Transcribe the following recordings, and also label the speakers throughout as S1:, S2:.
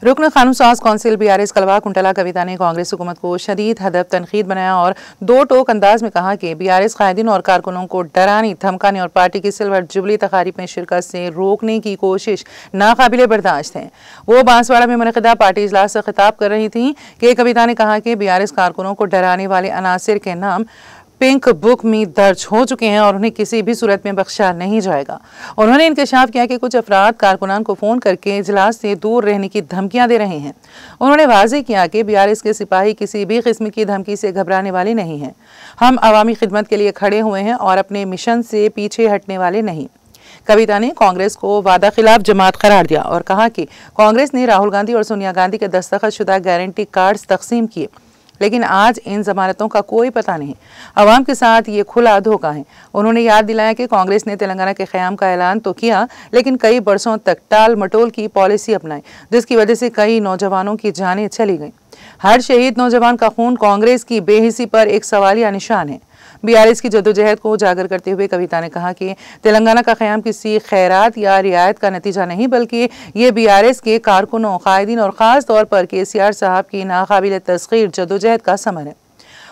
S1: रुकन कानून साज कौंसिल बीआरएस कलवा कुंटला कविता ने कांग्रेस हुकूमत को शदीद हदफ तनकीद बनाया और दो टोक अंदाज में कहा कि बीआरएस कायदीन और कारकुनों को डराने, धमकाने और पार्टी की सिल्वर जुबली तकारीब में शिरकत से रोकने की कोशिश नाकाबिले बर्दाश्त है। वो बांसवाड़ा में मुनक़िदा पार्टी इजलास से खिताब कर रही थी कि कविता ने कहा कि बीआरएस कारकुनों को डराने वाले अनासिर के नाम पिंक बुक में दर्ज हो चुके हैं और उन्हें किसी भी सूरत में बख्शा नहीं जाएगा। उन्होंने इंकशाफ किया कि कुछ अफराद कारकुनान को फोन करके इजलास से दूर रहने की धमकियां दे रहे हैं। उन्होंने वाज़ेह किया कि बीआरएस के सिपाही किसी भी किस्म की धमकी से घबराने वाले नहीं हैं। हम अवामी खिदमत के लिए खड़े हुए हैं और अपने मिशन से पीछे हटने वाले नहीं। कविता ने कांग्रेस को वादा खिलाफ जमात करार दिया और कहा कि कांग्रेस ने राहुल गांधी और सोनिया गांधी के दस्तखत शुदा गारंटी कार्ड्स तकसीम किए, लेकिन आज इन जमानतों का कोई पता नहीं। अवाम के साथ ये खुला धोखा है। उन्होंने याद दिलाया कि कांग्रेस ने तेलंगाना के क़याम का ऐलान तो किया, लेकिन कई बरसों तक टाल मटोल की पॉलिसी अपनाई, जिसकी वजह से कई नौजवानों की जानें चली गईं। हर शहीद नौजवान का खून कांग्रेस की बेहिसी पर एक सवालिया निशान है। बीआरएस की जद्दोजहद को उजागर करते हुए कविता ने कहा कि तेलंगाना का क़याम किसी खैरात या रियायत का नतीजा नहीं, बल्कि ये बीआरएस के कारकुनों, कायदीन और ख़ास तौर पर केसीआर साहब की नाकाबिल तस्खीर जद्दोजहद का समर है।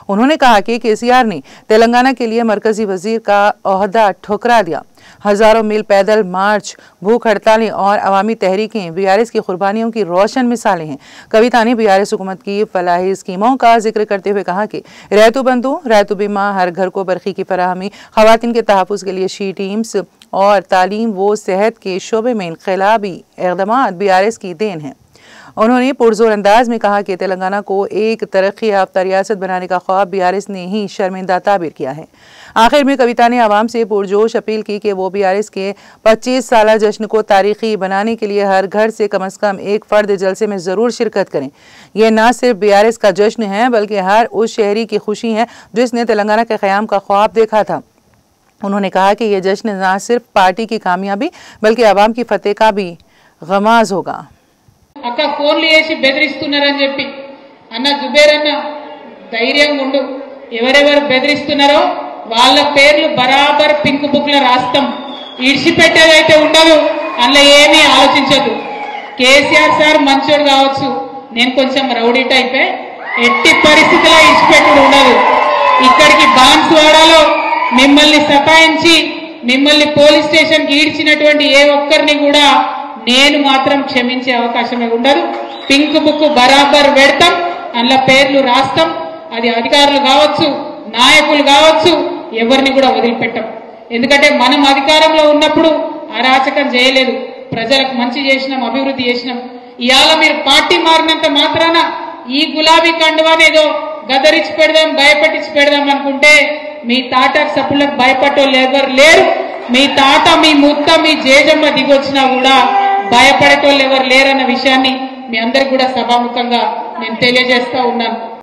S1: उन्होंने कहा कि केसीआर ने तेलंगाना के लिए मरकजी वजीर का ओहदा ठुकरा दिया। हजारों मील पैदल मार्च, भूख हड़तालें और अवामी तहरीकें बीआरएस की कुर्बानियों की रोशन मिसालें हैं। कविता ने बीआरएस हुकूमत की फलाही स्कीमों का जिक्र करते हुए कहा कि रैतु बंधु, रैतु बीमा, हर घर को बरखी की फराहमी, खवातीन के तहफ़्फ़ुज़ के लिए शी टीम्स और तालीम व सेहत के शोबे में इनकलाबी इक़दामात बीआरएस की देन है। उन्होंने पुरजोर अंदाज में कहा कि तेलंगाना को एक तरक्की याफ्ता रियासत बनाने का ख्वाब बीआरएस ने ही शर्मिंदा ताबीर किया है। आखिर में कविता ने आवाम से पुरजोश अपील की कि वो बीआरएस के 25 साला जश्न को तारीखी बनाने के लिए हर घर से कम एक फ़र्द जलसे में ज़रूर शिरकत करें। यह न सिर्फ बीआरएस का जश्न है, बल्कि हर उस शहरी की खुशी है जिसने तेलंगाना के क़याम का ख्वाब देखा था। उन्होंने कहा कि यह जश्न न सिर्फ पार्टी की कामयाबी बल्कि आवाम की फतेह का भी गमाज होगा।
S2: అక్క ఫోన్లు చేసి బెదిరిస్తున్నారని చెప్పి అన్న జుబేర్ అన్న ధైర్యంగా ఉండు, ఎవరెవరు బెదిరిస్తున్నారో వాళ్ళ పేర్లు బరాబర్ పింక్ బుక్ లో రాస్తాం, ఇడిచిపెట్టేదైతే ఉండదు, అందులో ఏమీ ఆలోచించదు। కేసీఆర్ సార్ మంచోడు కావచ్చు, నేను కొంచెం రౌడీ టైపే, ఎట్టి పరిస్థితుల్లో ఇడిచిపెట్టుడు ఉండదు। ఇక్కడికి బాన్స్వాడలో మిమ్మల్ని సతాయించి మిమ్మల్ని పోలీస్ స్టేషన్ కి ఈడ్చినటువంటి ఏ ఒక్కరిని కూడా నేను మాత్రం క్షమించే అవకాశమే ఉండదు। పింక్ బుక్ బరాబర్ పెడతాం, అందులో పేర్లు రాస్తాం। అది అధికారులు కావచ్చు, నాయకులు కావచ్చు, ఎవరిని కూడా వదిలిపెట్టాం। ఎందుకంటే మనం అధికారంలో ఉన్నప్పుడు అరాచకం చేయలేదు, ప్రజలకు మంచి చేసినాం, అభివృద్ధి చేసినాం। ఇవాళ మీరు పార్టీ మారినంత మాత్రాన ఈ గులాబీ కండువానేదో గదరించి పెడదాం, భయపెట్టించి పెడదాం అనుకుంటే మీ తాట సప్పులకు భయపడేవాళ్ళు ఎవరు లేరు। మీ తాత, మీ ముత్త, మీ జేజమ్మ దిగొచ్చినా కూడా భయపడేటోళ్ళు ఎవరు లేరన్న విషయాన్ని మీ అందరికి కూడా సభాముఖంగా నేను తెలియజేస్తా ఉన్నాను।